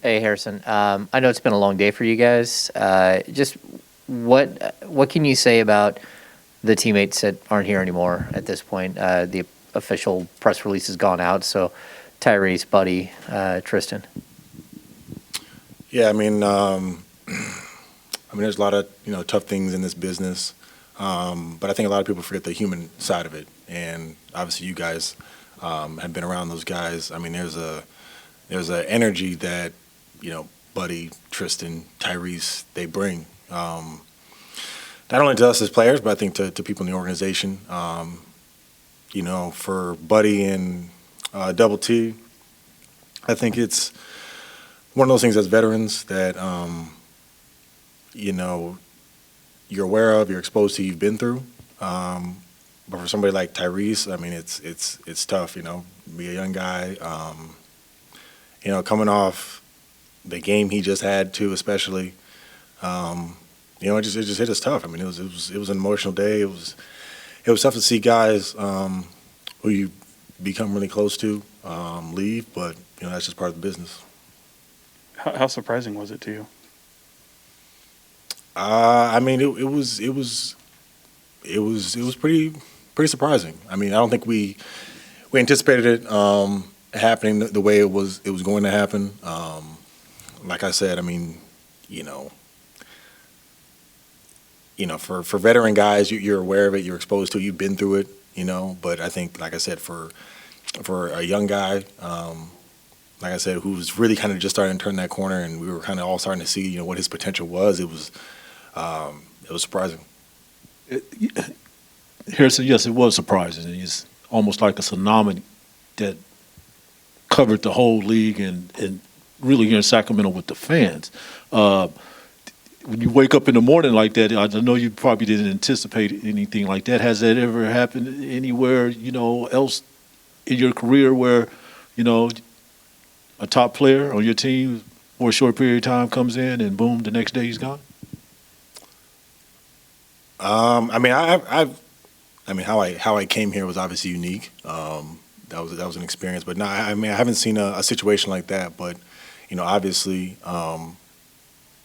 Hey, Harrison. I know it's been a long day for you guys. Just what can you say about the teammates that aren't here anymore at this point? The official press release has gone out, so Tyrese, Buddy, Tristan. Yeah, there's a lot of tough things in this business, but I think a lot of people forget the human side of it. And obviously, you guys have been around those guys. I mean, there's a energy that Buddy, Tristan, Tyrese they bring. Not only to us as players, but I think to people in the organization. For Buddy and Double T, I think it's one of those things as veterans that you're aware of, you're exposed to, you've been through. But for somebody like Tyrese, I mean, it's tough. Be a young guy. Coming off the game he just had too, especially. It just hit us tough. I mean, it was an emotional day. It was tough to see guys who you become really close to leave, but that's just part of the business. How surprising was it to you? It was pretty surprising. I mean, I don't think we anticipated it happening the way it was going to happen. Like I said, I mean, for veteran guys, you're aware of it, you're exposed to it, you've been through it, But I think, like I said, for a young guy, like I said, who's really kind of just starting to turn that corner, and we were kind of all starting to see, what his potential was. It was surprising. Harrison, yes, it was surprising. It's almost like a tsunami that covered the whole league and really here in Sacramento with the fans. When you wake up in the morning like that, I know you probably didn't anticipate anything like that. Has that ever happened anywhere, else in your career where, a top player on your team for a short period of time comes in and boom, the next day he's gone? How I came here was obviously unique. That was an experience, but no, I haven't seen a situation like that. But obviously,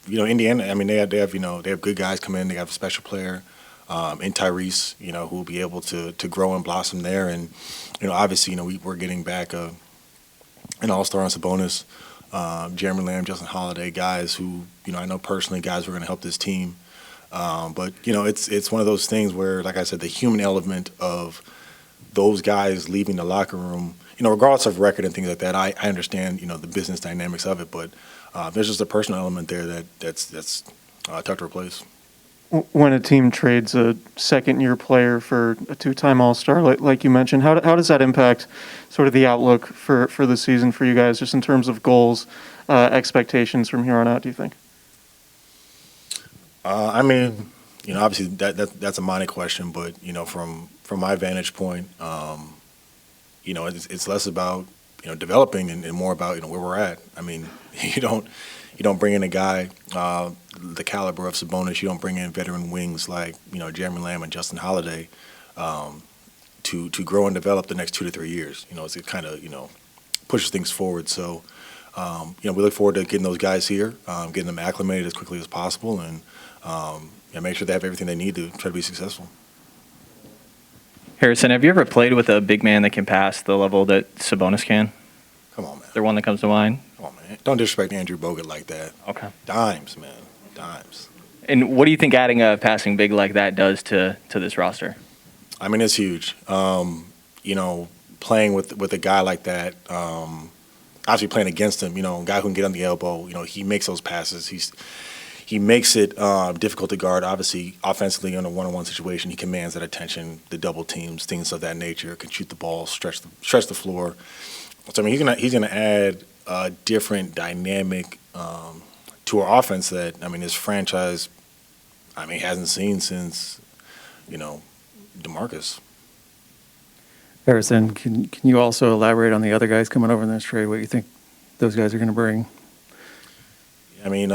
Indiana. I mean, they have good guys come in. They have a special player in Tyrese, who will be able to grow and blossom there. And obviously, we're getting back an all-star on Sabonis, Jeremy Lamb, Justin Holiday, guys who I know personally, guys who are going to help this team. But it's one of those things where, like I said, the human element of those guys leaving the locker room, regardless of record and things like that, I understand the business dynamics of it, but there's just a personal element there that's tough to replace. When a team trades a second-year player for a two-time All-Star, like you mentioned, how does that impact sort of the outlook for the season for you guys, just in terms of goals, expectations from here on out, do you think? Obviously that's a money question, but from my vantage point, it's less about developing and more about where we're at. I mean, you don't bring in a guy the caliber of Sabonis. You don't bring in veteran wings like Jeremy Lamb and Justin Holiday to grow and develop the next 2 to 3 years. It kind of pushes things forward. So we look forward to getting those guys here, getting them acclimated as quickly as possible, and make sure they have everything they need to try to be successful. Harrison, have you ever played with a big man that can pass the level that Sabonis can? Come on, man. Is there one that comes to mind? Come on, man. Don't disrespect Andrew Bogut like that. Okay. Dimes, man. Dimes. And what do you think adding a passing big like that does to this roster? I mean, it's huge. Playing with a guy like that, obviously playing against him, a guy who can get on the elbow, he makes those passes. He makes it difficult to guard. Obviously, offensively in a one-on-one situation, he commands that attention, the double teams, things of that nature. Can shoot the ball, stretch the floor. So I mean, he's gonna add a different dynamic to our offense that this franchise, hasn't seen since DeMarcus. Harrison, can you also elaborate on the other guys coming over in this trade? What you think those guys are going to bring? I mean,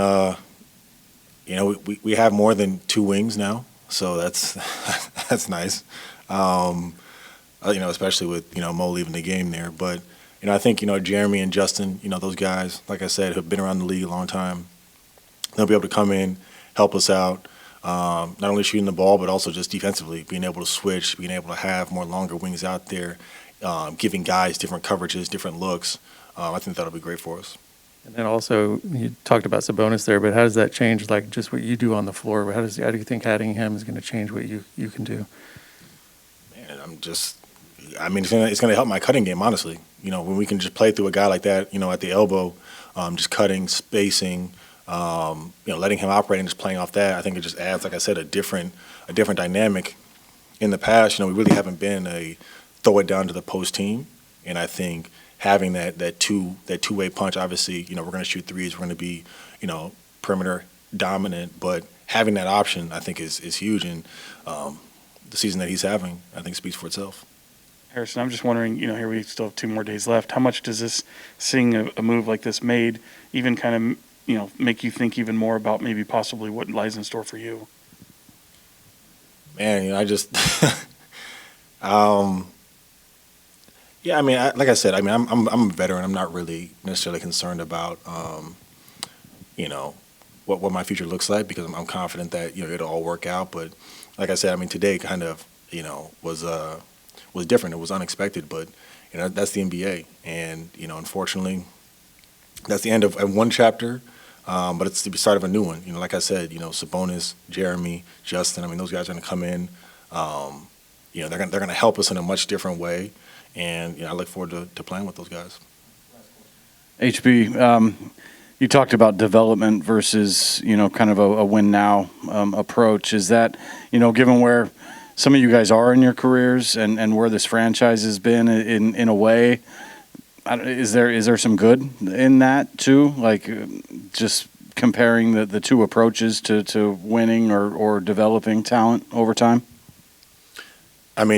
we have more than 2 wings now, so that's that's nice. Especially with Mo leaving the game there. But I think, Jeremy and Justin, those guys, like I said, have been around the league a long time. They'll be able to come in, help us out, not only shooting the ball, but also just defensively, being able to switch, being able to have more longer wings out there, giving guys different coverages, different looks. I think that'll be great for us. And then also, you talked about Sabonis there, but how does that change, like, just what you do on the floor? How do you think adding him is going to change what you can do? Man, it's going to help my cutting game, honestly. When we can just play through a guy like that, at the elbow, just cutting, spacing, letting him operate and just playing off that, I think it just adds, like I said, a different dynamic. In the past, we really haven't been a throw it down to the post team, and I think having that two-way punch, obviously, we're going to shoot threes, we're going to be, perimeter dominant, but having that option, I think, is huge, and the season that he's having, I think, speaks for itself. Harrison, I'm just wondering, here we still have 2 more days left. How much does this, seeing a move like this made, even kind of, make you think even more about maybe possibly what lies in store for you? Man, I just, yeah, like I said, I'm a veteran. I'm not really necessarily concerned about, what my future looks like, because I'm confident that it'll all work out. But like I said, today kind of was different. It was unexpected, but that's the NBA, and unfortunately, that's the end of one chapter. But it's the start of a new one. Like I said, Sabonis, Jeremy, Justin. Those guys are going to come in. They're going to help us in a much different way, and I look forward to playing with those guys. HB, you talked about development versus kind of a win now approach. Is that given where some of you guys are in your careers and where this franchise has been in a way? Is there some good in that too? Like just comparing the two approaches to winning or developing talent over time?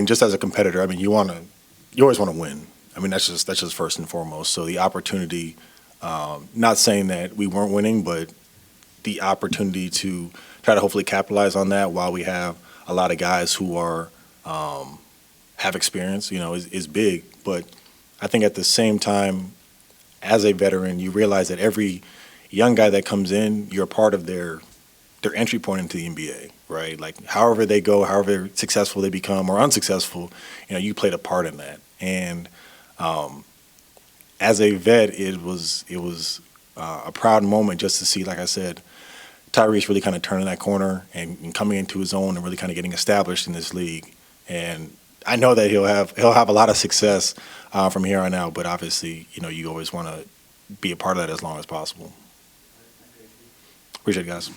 Just as a competitor, you always want to win. That's just first and foremost. So the opportunity, not saying that we weren't winning, but the opportunity to try to hopefully capitalize on that while we have a lot of guys who are have experience, is big. But I think at the same time, as a veteran, you realize that every young guy that comes in, you're a part of their entry point into the NBA, right? Like however they go, however successful they become or unsuccessful, you played a part in that. And as a vet, it was a proud moment just to see, like I said, Tyrese really kind of turning that corner and coming into his own and really kind of getting established in this league. And I know that he'll have a lot of success from here on out, but obviously, you always want to be a part of that as long as possible. Appreciate it, guys.